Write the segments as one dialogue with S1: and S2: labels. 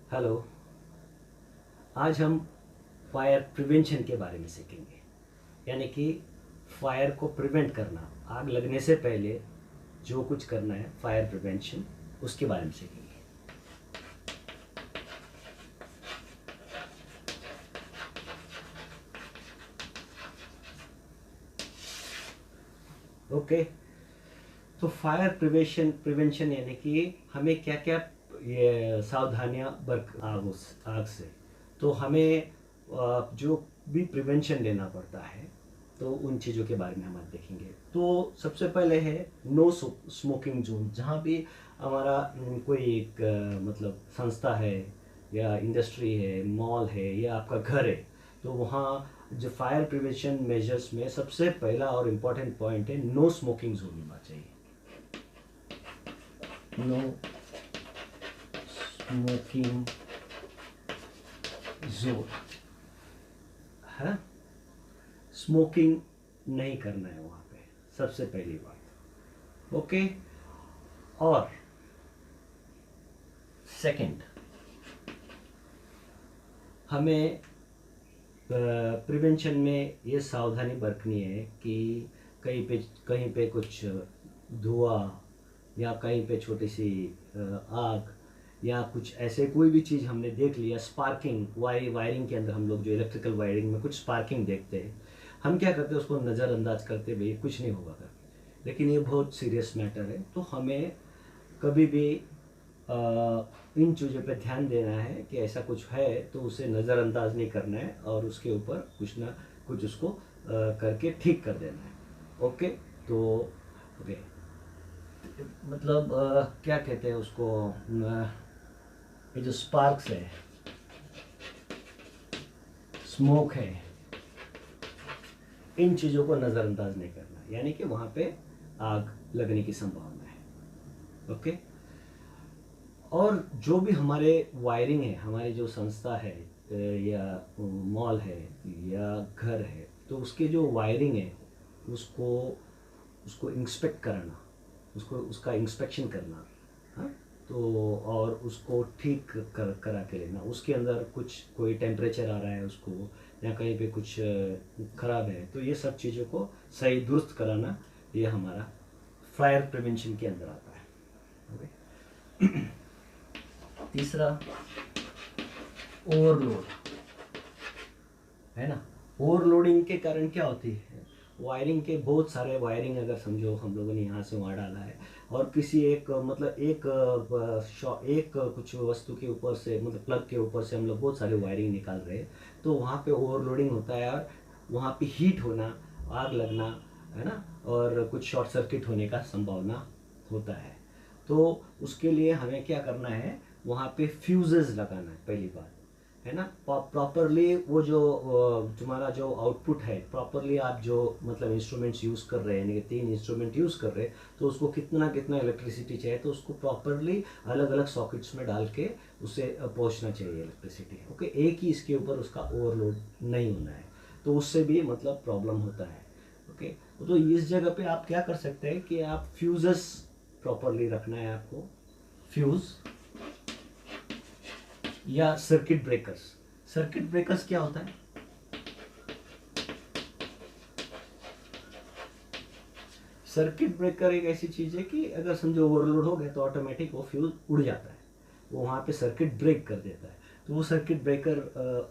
S1: Hello. आज हम fire prevention के बारे में सीखेंगे, यानी कि फायर को प्रिवेंट करना, आग लगने से पहले जो कुछ करना है फायर प्रिवेंशन, उसके बारे में सीखेंगे। ओके, तो फायर प्रिवेंशन यानी कि हमें क्या क्या ये सावधानियां बरत आग से, तो हमें जो भी प्रिवेंशन लेना पड़ता है, तो उन चीज़ों के बारे में हम आज देखेंगे। तो सबसे पहले है नो स्मोकिंग जोन। जहाँ भी हमारा कोई एक मतलब संस्था है या इंडस्ट्री है, मॉल है या आपका घर है, तो वहाँ जो फायर प्रिवेंशन मेजर्स में सबसे पहला और इम्पोर्टेंट पॉइंट है नो स्मोकिंग जोन होना चाहिए। नो स्मोकिंग जोन है, स्मोकिंग नहीं करना है वहाँ पे, सबसे पहली बात। ओके, और सेकंड, हमें प्रिवेंशन में ये सावधानी बरतनी है कि कहीं पे कुछ धुआं या कहीं पे छोटी सी आग या कुछ ऐसे कोई भी चीज़ हमने देख लिया, स्पार्किंग वायरिंग के अंदर हम लोग जो इलेक्ट्रिकल वायरिंग में कुछ स्पार्किंग देखते हैं, हम क्या करते हैं उसको नज़रअंदाज करते भाई कुछ नहीं होगा करके, लेकिन ये बहुत सीरियस मैटर है। तो हमें कभी भी इन चीज़ों पे ध्यान देना है कि ऐसा कुछ है तो उसे नज़रअंदाज नहीं करना है और उसके ऊपर कुछ ना कुछ उसको करके ठीक कर देना है। ओके, तो ओके, मतलब क्या कहते हैं उसको, ये जो स्पार्क्स है, स्मोक है, इन चीज़ों को नज़रअंदाज नहीं करना, यानी कि वहाँ पे आग लगने की संभावना है। ओके, और जो भी हमारे वायरिंग है, हमारी जो संस्था है या मॉल है या घर है, तो उसके जो वायरिंग है उसको उसको इंस्पेक्ट कराना, उसको उसका इंस्पेक्शन करना। हाँ, तो और उसको ठीक करा के लेना। उसके अंदर कुछ कोई टेम्परेचर आ रहा है उसको, या कहीं पे कुछ खराब है, तो ये सब चीज़ों को सही दुरुस्त कराना, ये हमारा फायर प्रिवेंशन के अंदर आता है। ओके, तीसरा, ओवरलोड है ना। ओवरलोडिंग के कारण क्या होती है, वायरिंग के बहुत सारे वायरिंग अगर समझो हम लोगों ने यहाँ से वहाँ डाला है, और किसी एक मतलब एक कुछ वस्तु के ऊपर से, मतलब प्लग के ऊपर से हम लोग बहुत सारे वायरिंग निकाल रहे हैं, तो वहाँ पे ओवरलोडिंग होता है और वहाँ पे हीट होना, आग लगना, है ना, और कुछ शॉर्ट सर्किट होने का संभावना होता है। तो उसके लिए हमें क्या करना है, वहाँ पे फ्यूजेस लगाना है पहली बात, है ना। प्रॉपरली वो जो तुम्हारा जो आउटपुट है, प्रॉपरली आप जो मतलब इंस्ट्रूमेंट्स यूज़ कर रहे हैं, यानी कि 3 इंस्ट्रूमेंट यूज़ कर रहे हैं, तो उसको कितना कितना इलेक्ट्रिसिटी चाहिए, तो उसको प्रॉपरली अलग अलग सॉकेट्स में डाल के उसे पहुंचना चाहिए इलेक्ट्रिसिटी। ओके, एक ही इसके ऊपर उसका ओवरलोड नहीं होना है, तो उससे भी मतलब प्रॉब्लम होता है। ओके, तो इस जगह पे आप क्या कर सकते हैं कि आप फ्यूजेस प्रॉपरली रखना है आपको, फ्यूज़ या सर्किट ब्रेकर्स। सर्किट ब्रेकर्स क्या होता है, सर्किट ब्रेकर एक ऐसी चीज़ है कि अगर समझो ओवरलोड हो गया तो ऑटोमेटिक वो फ्यूज उड़ जाता है, वो वहाँ पे सर्किट ब्रेक कर देता है। तो वो सर्किट ब्रेकर,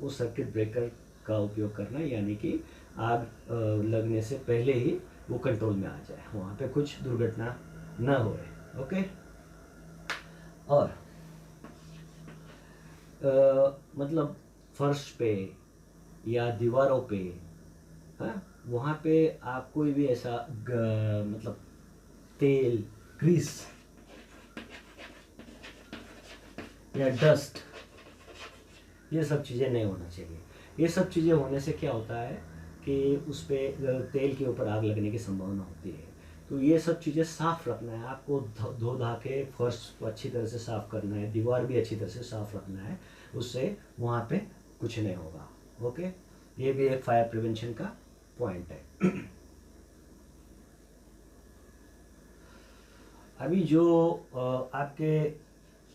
S1: उस सर्किट ब्रेकर का उपयोग करना, यानी कि आग लगने से पहले ही वो कंट्रोल में आ जाए, वहाँ पे कुछ दुर्घटना न होए। ओके, और मतलब फर्श पे या दीवारों पे, हाँ, वहाँ पे आप कोई भी ऐसा मतलब तेल, ग्रीस या डस्ट, ये सब चीज़ें नहीं होना चाहिए। ये सब चीज़ें होने से क्या होता है कि उस पर तेल के ऊपर आग लगने की संभावना होती है। तो ये सब चीज़ें साफ़ रखना है आपको, धो धा के फर्श को अच्छी तरह से साफ़ करना है, दीवार भी अच्छी तरह से साफ़ रखना है, उससे वहाँ पे कुछ नहीं होगा। ओके, ये भी एक फायर प्रिवेंशन का पॉइंट है। अभी जो आपके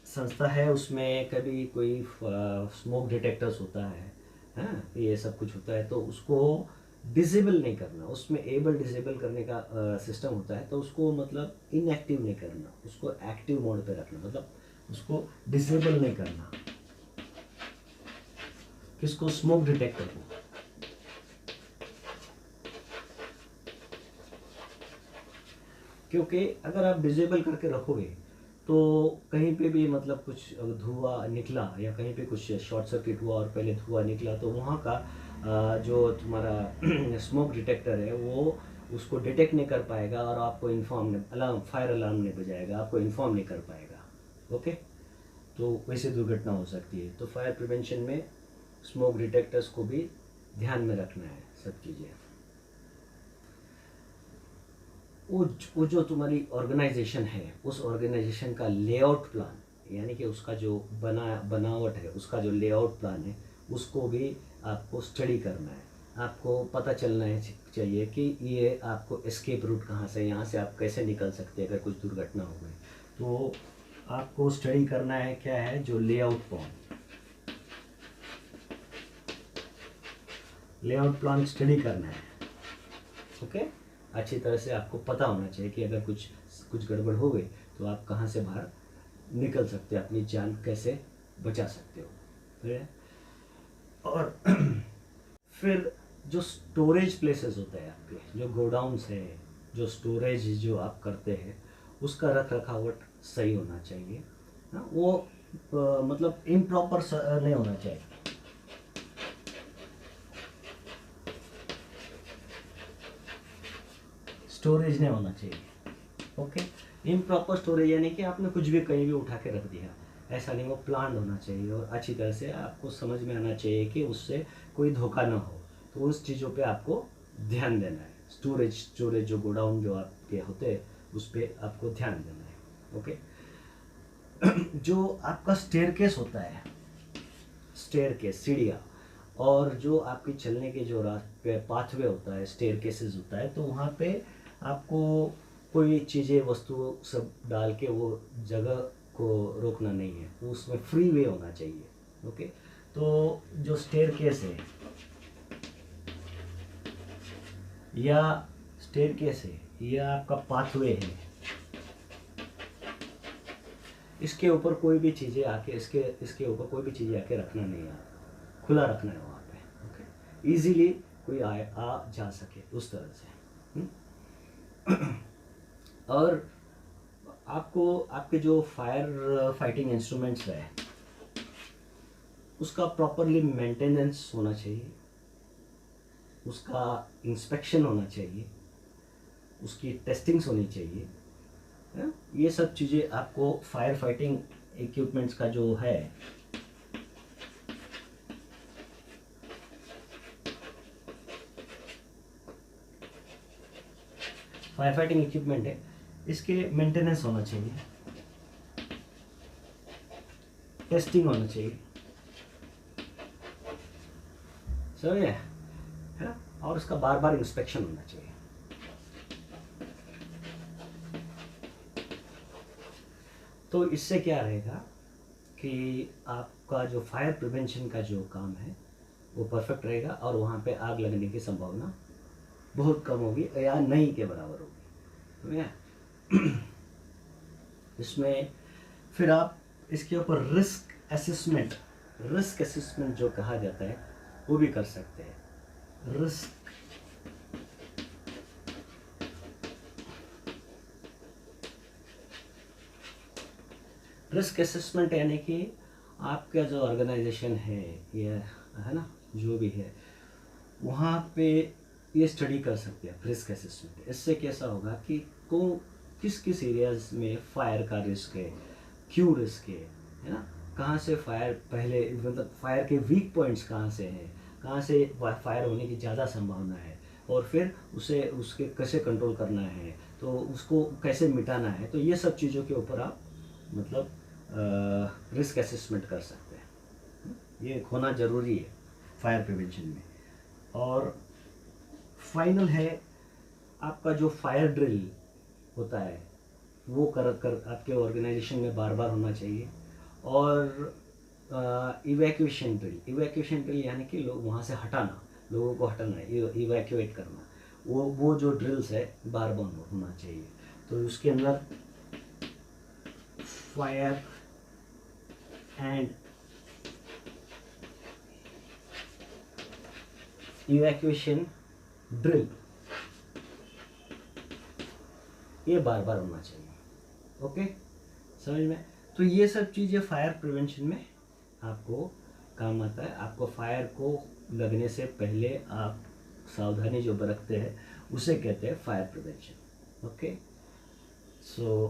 S1: संस्था है उसमें कभी कोई स्मोक डिटेक्टर्स होता है, हाँ ये सब कुछ होता है, तो उसको डिसेबल नहीं करना, उसमें एबल डिसेबल करने का सिस्टम होता है, तो उसको मतलब इनएक्टिव नहीं करना, उसको एक्टिव मोड पे रखना, मतलब उसको डिसेबल नहीं करना। किसको? स्मोक डिटेक्टर को। क्योंकि अगर आप डिसेबल करके रखोगे तो कहीं पे भी मतलब कुछ धुआं निकला या कहीं पे कुछ शॉर्ट सर्किट हुआ और पहले धुआं निकला, तो वहाँ का जो तुम्हारा स्मोक डिटेक्टर है वो उसको डिटेक्ट नहीं कर पाएगा और आपको इन्फॉर्म नहीं, अलार्म फायर अलार्म नहीं बजाएगा, आपको इन्फॉर्म नहीं कर पाएगा। ओके, तो वैसे दुर्घटना हो सकती है। तो फायर प्रिवेंशन में स्मोक डिटेक्टर्स को भी ध्यान में रखना है सब चीज़ें। वो जो तुम्हारी ऑर्गेनाइजेशन है उस ऑर्गेनाइजेशन का लेआउट प्लान, यानी कि उसका जो बनावट है, उसका जो लेआउट प्लान है, उसको भी आपको स्टडी करना है। आपको पता चलना है चाहिए कि ये आपको एस्केप रूट कहाँ से, यहाँ से आप कैसे निकल सकते हैं अगर कुछ दुर्घटना हो गई। तो आपको स्टडी करना है क्या है, जो लेआउट प्लान स्टडी करना है। ओके, अच्छी तरह से आपको पता होना चाहिए कि अगर कुछ गड़बड़ हो गई तो आप कहाँ से बाहर निकल सकते हो, अपनी जान कैसे बचा सकते हो। ठीक है? और फिर जो स्टोरेज प्लेसेस होते हैं आपके, जो गोडाउन्स है, जो स्टोरेज जो आप करते हैं, उसका रख रखावट सही होना चाहिए। हाँ, वो मतलब इम्प्रॉपर नहीं होना चाहिए। स्टोरेज नहीं होना चाहिए। ओके, इम्प्रॉपर स्टोरेज यानी कि आपने कुछ भी कहीं भी उठा के रख दिया, ऐसा नहीं, वो प्लान होना चाहिए और अच्छी तरह से आपको समझ में आना चाहिए कि उससे कोई धोखा ना हो। तो उस चीज़ों पे आपको ध्यान देना है। स्टोरेज जो गोडाउन जो आपके होते हैं उस पर आपको ध्यान देना है। ओके, जो आपका स्टेयरकेस होता है, स्टेयरकेस सीढ़ियाँ, और जो आपकी चलने के जो रास्ते पाथवे होता है, स्टेयरकेसेस होता है, तो वहाँ पे आपको कोई चीज़ें वस्तु सब डाल के वो जगह को रोकना नहीं है, तो उसमें फ्री वे होना चाहिए। ओके, तो जो स्टेयरकेस है या आपका पाथवे है, इसके ऊपर कोई भी चीज़ें आके इसके ऊपर कोई भी चीज़ें आके रखना नहीं है, खुला रखना है वहाँ पे। ओके, इजीली कोई आ जा सके उस तरह से। और आपको आपके जो फायर फाइटिंग इंस्ट्रूमेंट्स है उसका प्रॉपरली मेंटेनेंस होना चाहिए, उसका इंस्पेक्शन होना चाहिए, उसकी टेस्टिंग्स होनी चाहिए। है? ये सब चीज़ें आपको फायर फाइटिंग इक्विपमेंट्स का जो है फायर फाइटिंग इक्विपमेंट है, इसके मेंटेनेंस होना चाहिए, टेस्टिंग होना चाहिए, समझे? है, और उसका बार बार इंस्पेक्शन होना चाहिए। तो इससे क्या रहेगा कि आपका जो फायर प्रिवेंशन का जो काम है वो परफेक्ट रहेगा और वहाँ पे आग लगने की संभावना बहुत कम होगी या नहीं के बराबर होगी। इसमें फिर आप इसके ऊपर रिस्क असेसमेंट जो कहा जाता है वो भी कर सकते हैं। रिस्क असेसमेंट यानी कि आपका जो ऑर्गेनाइजेशन है, ये है ना, जो भी है वहाँ पे ये स्टडी कर सकते हैं रिस्क असेसमेंट। इससे कैसा होगा कि किस किस एरियाज में फायर का रिस्क है, क्यों रिस्क है ना, कहाँ से फायर पहले, मतलब फायर के वीक पॉइंट्स कहाँ से हैं, कहाँ से फायर होने की ज़्यादा संभावना है, और फिर उसके कैसे कंट्रोल करना है, तो उसको कैसे मिटाना है। तो ये सब चीज़ों के ऊपर आप मतलब रिस्क असेसमेंट कर सकते हैं। ये होना ज़रूरी है फायर प्रिवेंशन में। और फाइनल है आपका जो फायर ड्रिल होता है वो कर आपके ऑर्गेनाइजेशन में बार बार होना चाहिए। और इवैक्यूएशन ड्रिल यानी कि लोग वहाँ से हटाना, लोगों को हटाना, इवैक्यूएट करना, वो जो ड्रिल्स है बार बार होना चाहिए। तो उसके अंदर फायर एंड इवैक्यूएशन ड्रिल ये बार बार होना चाहिए। ओके, समझ में? तो ये सब चीज़ें फायर प्रिवेंशन में आपको काम आता है। आपको फायर को लगने से पहले आप सावधानी जो बरतते हैं उसे कहते हैं फायर प्रिवेंशन। ओके, सो